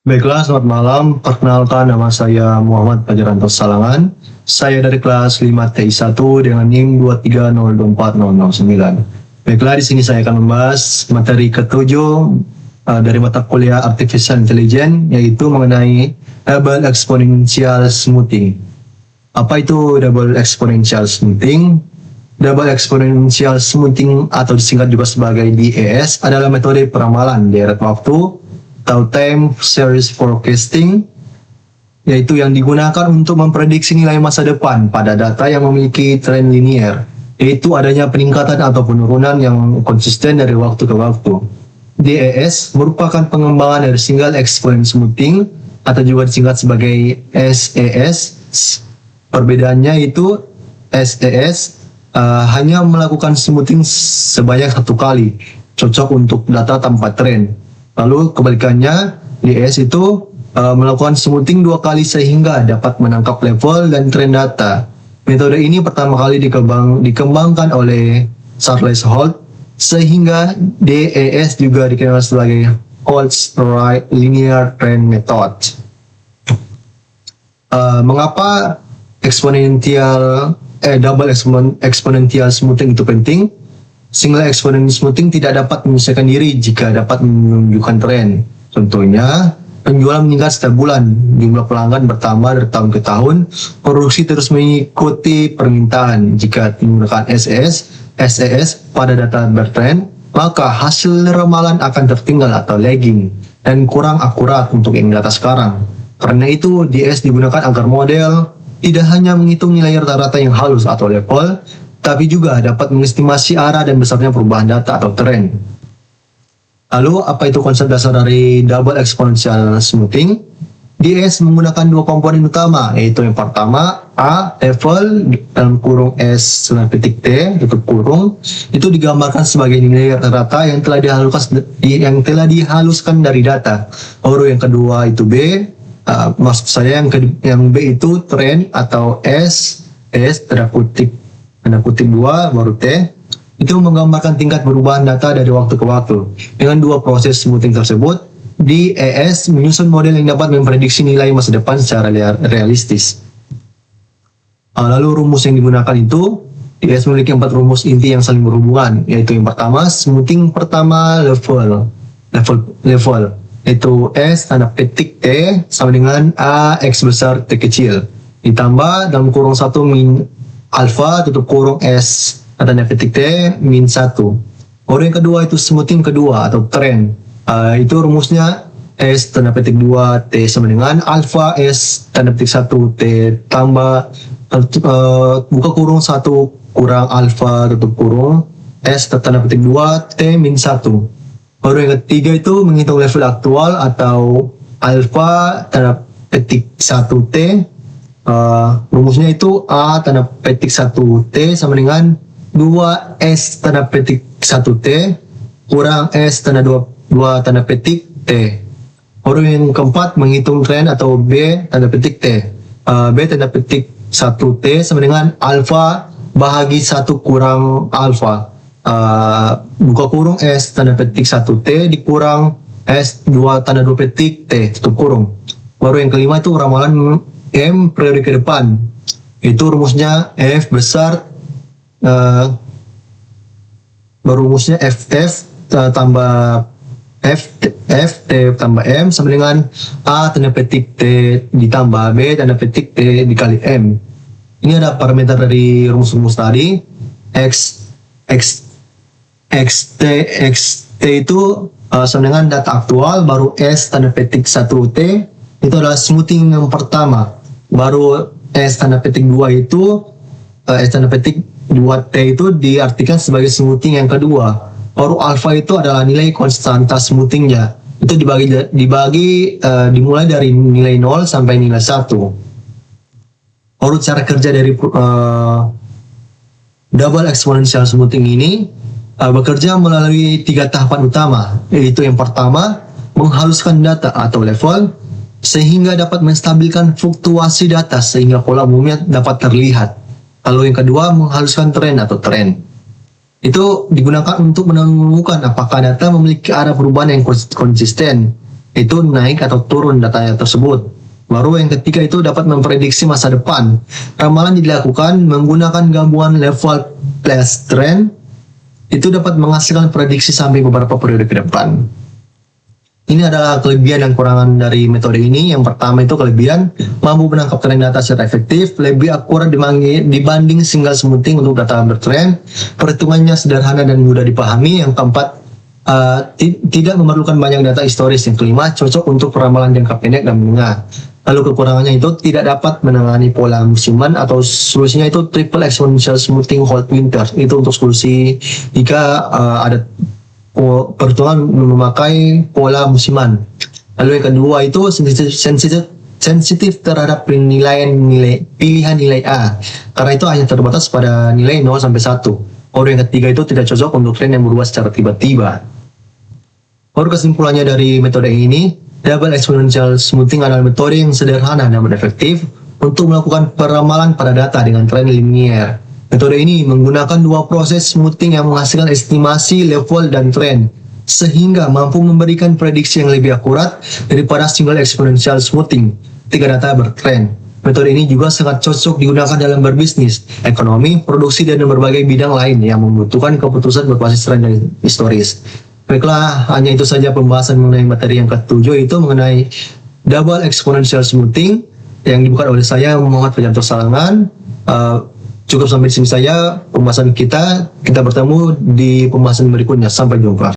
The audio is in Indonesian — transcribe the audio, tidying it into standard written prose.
Baiklah, selamat malam. Perkenalkan, nama saya Muhammad Fajaranto Salangan. Saya dari kelas 5 TI 1 dengan NIM 2302409. Baiklah, di sini saya akan membahas materi ketujuh dari mata kuliah Artificial Intelligence, yaitu mengenai Double Exponential Smoothing. Apa itu Double Exponential Smoothing? Double Exponential Smoothing atau disingkat juga sebagai DES adalah metode peramalan deret waktu atau time series forecasting, yaitu yang digunakan untuk memprediksi nilai masa depan pada data yang memiliki tren linear, yaitu adanya peningkatan atau penurunan yang konsisten dari waktu ke waktu. DES merupakan pengembangan dari Single Exponent Smoothing atau juga disingkat sebagai SES. Perbedaannya itu SES hanya melakukan smoothing sebanyak satu kali, cocok untuk data tanpa tren. Lalu kebalikannya, DES itu melakukan smoothing 2 kali sehingga dapat menangkap level dan tren data. Metode ini pertama kali dikembangkan oleh Charles Holt, sehingga DES juga dikenal sebagai Holt's Right Linear Trend Method. Mengapa double exponential smoothing itu penting? Single exponent smoothing tidak dapat menyelesaikan diri jika dapat menunjukkan tren. Contohnya, penjualan meningkat setiap bulan, jumlah pelanggan bertambah dari tahun ke tahun, produksi terus mengikuti permintaan. Jika menggunakan SES pada data bertren, maka hasil ramalan akan tertinggal atau lagging dan kurang akurat untuk yang data sekarang. Karena itu, DES digunakan agar model tidak hanya menghitung nilai rata-rata yang halus atau level, tapi juga dapat mengestimasi arah dan besarnya perubahan data atau tren. Lalu, apa itu konsep dasar dari Double Exponential Smoothing? DES menggunakan 2 komponen utama, yaitu yang pertama, A, level, dalam kurung S, T, tutup kurung, itu digambarkan sebagai nilai rata-rata yang telah dihaluskan dari data. Lalu yang kedua itu B, maksud saya yang B itu tren atau S tanda kutip 2 baru T, itu menggambarkan tingkat perubahan data dari waktu ke waktu. Dengan 2 proses smoothing tersebut, DES menyusun model yang dapat memprediksi nilai masa depan secara realistis. Lalu rumus yang digunakan itu, DES memiliki 4 rumus inti yang saling berhubungan, yaitu yang pertama, smoothing pertama level, yaitu S tanda petik T sama dengan A X besar T kecil, ditambah dalam kurung 1 min alpha tutup kurung S tanda petik T min 1. Lalu yang kedua itu smoothing kedua atau trend. Itu rumusnya S tanda petik 2 T sama dengan alpha S tanda petik 1 T tambah buka kurung 1 kurang alpha tutup kurung S tanda petik 2 T min 1. Lalu yang ketiga itu menghitung level aktual atau alpha tanda petik 1 T. Rumusnya itu A tanda petik 1 T sama dengan 2 S tanda petik 1 T kurang S tanda 2 tanda petik T. Lalu yang keempat menghitung tren atau B tanda petik T. B tanda petik 1 T sama dengan alpha bahagi 1 kurang alpha. Buka kurung S tanda petik 1 T dikurang S 2 tanda 2 petik T tutup kurung. Baru yang kelima itu ramalan M periode ke depan, itu rumusnya F besar baru rumusnya FF tambah F T tambah M sama dengan A tanda petik T ditambah B tanda petik T dikali M. Ini ada parameter dari rumus-rumus tadi. X T itu sama dengan data aktual, baru S tanda petik 1 T itu adalah smoothing yang pertama. Baru S tanda petik 2 itu S tanda petik 2T itu diartikan sebagai smoothing yang kedua. Baru alpha itu adalah nilai konstanta smoothingnya. Itu dimulai dari nilai 0 sampai nilai 1. Baru cara kerja dari double exponential smoothing ini bekerja melalui 3 tahapan utama, yaitu yang pertama menghaluskan data atau level sehingga dapat menstabilkan fluktuasi data sehingga pola umumnya dapat terlihat. Lalu yang kedua menghaluskan tren atau tren. Itu digunakan untuk menemukan apakah data memiliki arah perubahan yang konsisten. itu naik atau turun datanya tersebut. Baru yang ketiga itu dapat memprediksi masa depan. Ramalan dilakukan menggunakan gabungan level plus trend, itu dapat menghasilkan prediksi sampai beberapa periode ke depan. Ini adalah kelebihan dan kekurangan dari metode ini. Yang pertama itu kelebihan, mampu menangkap tren data secara efektif, lebih akurat dibanding single smoothing untuk data bertren, perhitungannya sederhana dan mudah dipahami. Yang keempat, tidak memerlukan banyak data historis. Yang kelima, cocok untuk peramalan jangka pendek dan menengah. Lalu kekurangannya itu tidak dapat menangani pola musiman, atau solusinya itu triple exponential smoothing hold winter. Itu untuk solusi jika ada perhitungan memakai pola musiman. Lalu yang kedua itu sensitif terhadap pilihan nilai A, karena itu hanya terbatas pada nilai 0 sampai 1. Baru yang ketiga itu tidak cocok untuk tren yang berubah secara tiba-tiba. Baru kesimpulannya dari metode ini, double exponential smoothing adalah metode yang sederhana dan efektif untuk melakukan peramalan pada data dengan tren linier. Metode ini menggunakan dua proses smoothing yang menghasilkan estimasi level dan tren, sehingga mampu memberikan prediksi yang lebih akurat daripada single exponential smoothing ketika data bertren. Metode ini juga sangat cocok digunakan dalam berbisnis, ekonomi, produksi, dan berbagai bidang lain yang membutuhkan keputusan berbasis tren dan historis. Baiklah, hanya itu saja pembahasan mengenai materi yang ketujuh, itu mengenai double exponential smoothing yang dibuka oleh saya, Muhammad Fajarto Salangan. Cukup sampai di sini saja pembahasan kita. Kita bertemu di pembahasan berikutnya. Sampai jumpa.